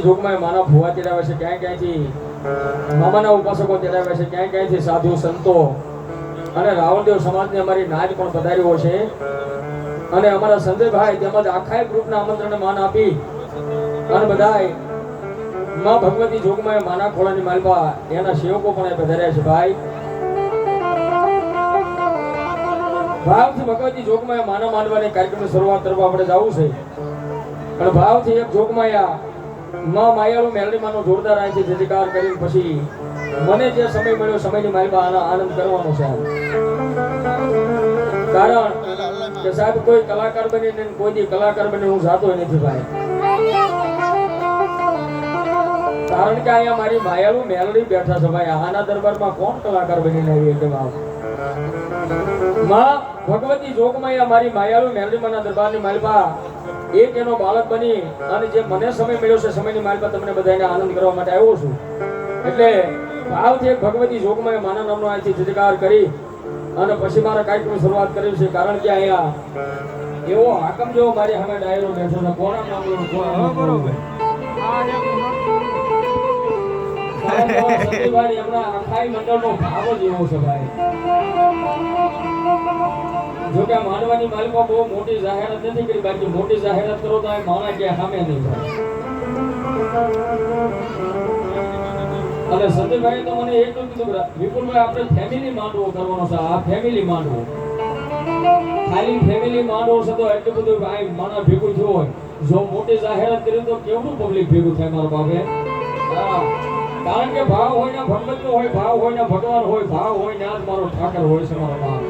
જોગમાં માના ભુવા તેડાવે છે, ક્યાંયથી મામાના ઉપાસકો તેડાવે છે, ક્યાંયથી સાધુ સંતો અને રાવણદેવ સમાજની અમારી નાજ પણ પધાર્યો છે. અને અમારા સંજયભાઈ તેમજ આખા ગ્રુપના આમંત્રણને માન આપી અને બધાય માં ભગવતી જોગમાં માના ખોળાની માલપા એના સેવકો પણ પધાર્યા છે. ભાઈ ભાવથી ભગવતી જોગમાં માના માંડવાની કાર્યક્રમની શરૂઆત કરવા આપણે જવું છે. અને ભાવથી એક જોગમાયા માં માયાળુ મેલડી માનો જોરદાર અહીંથી જયકાર કરીને પછી મને જે સમય મળ્યો સમયની માલપા આનંદ કરવાનો છે. કારણ કે સાહેબ કોઈ કલાકાર બનીને કોઈ દી કલાકાર બની હું જાતો નથી ભાઈ. કારણ કે અહીંયા મારી માયાળુ મેલડી બેઠા છે ભાઈ. આના દરબારમાં કોણ કલાકાર બનીને આવી એટલે બાપ માં ભગવતી જોગમાં મારી માયાળુ મેલડી માના દરબારની માલપા એક એનો બાળક બની અને જે મને સમય મળ્યો છે સમયની માલપા તમને બધાને આનંદ કરવા માટે આવ્યો છું. એટલે ભાવથી ભગવતી જોગમાં માના નામનો અહીંથી જયકાર કરી અને પછી મારા કાર્યક્રમની શરૂઆત કરી છે. કારણ કે અહીંયા એવો હાકમ જેવો મારી સામે ડાયરો બેઠો છે. કોના નામનો બરોબર સતીભાઈ એમના આખાઈ મંડળનો ભાવ જ એવો છે ભાઈ. જો કે માનવાની માલિકો બહુ મોટી જાહેરાત નથી કરી, બાકી મોટી જાહેરાત કરો તો આ માણા કે સામે નહીં થાય. અને સંજયભાઈ તો મને એટલું કીધું વિપુલભાઈ આપણે ફેમિલી માંડવો કરવાનો છે. આ ફેમિલી માંડવો ખાલી ફેમિલી માંડવો છે તો એટલું બધું ભાઈ માણા ભેગું થયું હોય. જો મોટી જાહેરાત કરી તો કેવડું પબ્લિક ભેગું થાય મારા બાપે. કારણ કે ભાવ હોય ને ભગવત હોય, ભાવ હોય ને ભગવાન હોય, ભાવ હોય ને આજ મારો ઠાકર હોય છે મારો બાપ.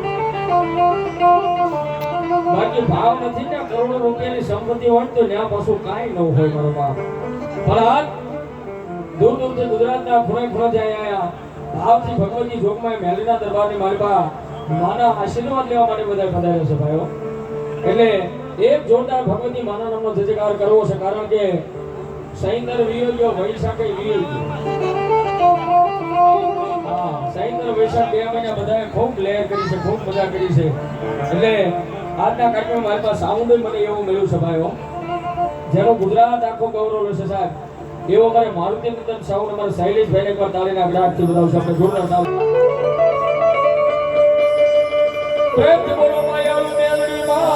બાકી ભાવ નથી ને કરોડો રૂપિયાની સંપત્તિ હોય તો ત્યાં પાછું કાંઈ ન હોય મારો બાપ. પણ આજ દૂર દૂરથી ગુજરાતના ખૂણે ખૂણેથી આયા ભાવથી ભગવતી જોગમાં મેલડીના દરબારની માલપા માના આશીર્વાદ લેવા માટે બધા પધાર્યા છે ભાઈઓ. એટલે એક જોરદાર ભગવતી માના નામનો જયકાર કરવો છે. કારણ કે સૈન્દર વિયોગ્ય વૈશાખે વિયોગ્ય સૈન્દર વૈશાખ 2 મહિના બધાએ ખૂબ લેર કરી છે, ખૂબ મજા કરી છે. એટલે આજના કાર્યક્રમ મારી પાસે સાઉન્ડ મને એવું મળ્યું છે ભાઈઓ જેનો ગુજરાત આખો ગૌરવ લેશે સાહેબ. એવો મારે મારુતિ નંદન સાઉન્ડ અમારે શૈલેષભાઈને એકવાર તાળીના ગડાટથી બતાવશે. આપણે જોરદાર તાળી પ્રેમથી બોલો માયાળુ મેલડી માં.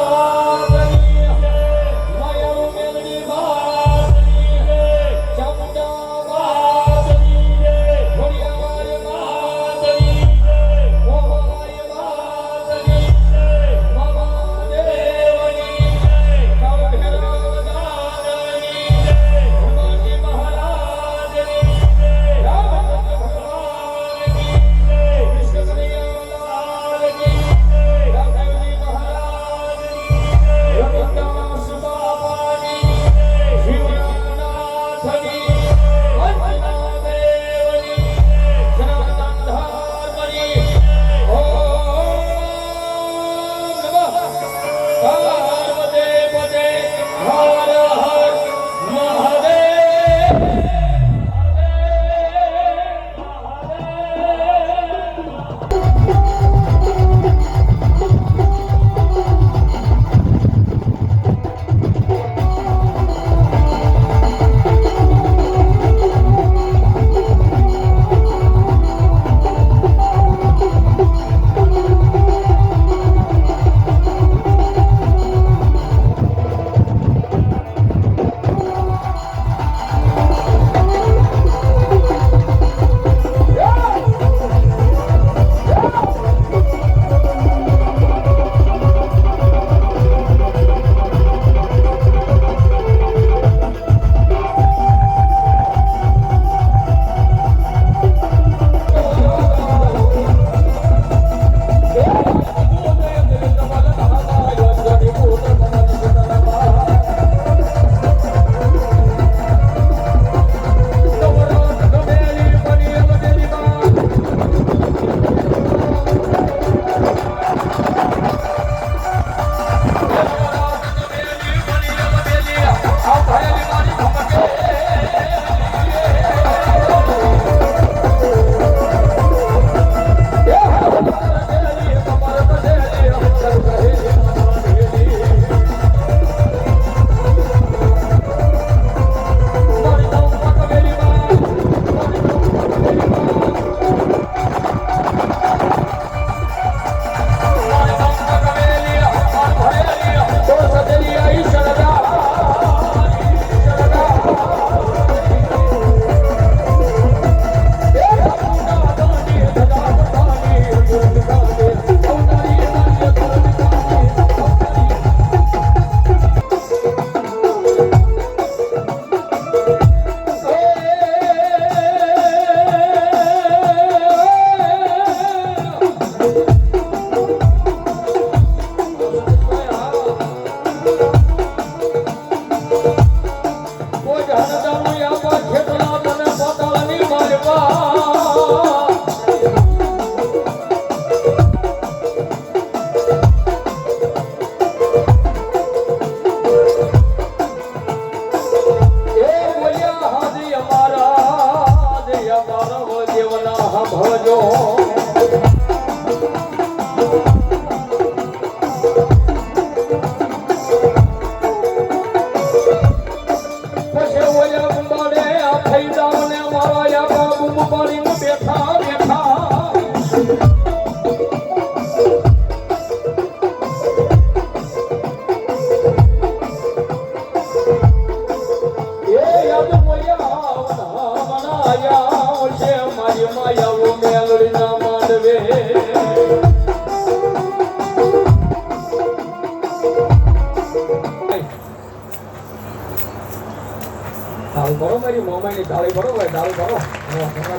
ભરો મારી મોમાઈની તાળી ભરો ભાઈ તાળી ભરો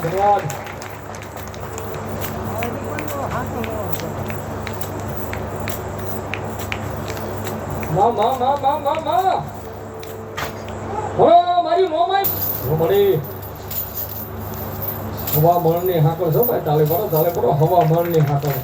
ધન્યવાદ મારી મોમાઈ મોમડી હવા મણની હાકલ છો ભાઈ તાળી ભરો હવા મણની હાકલ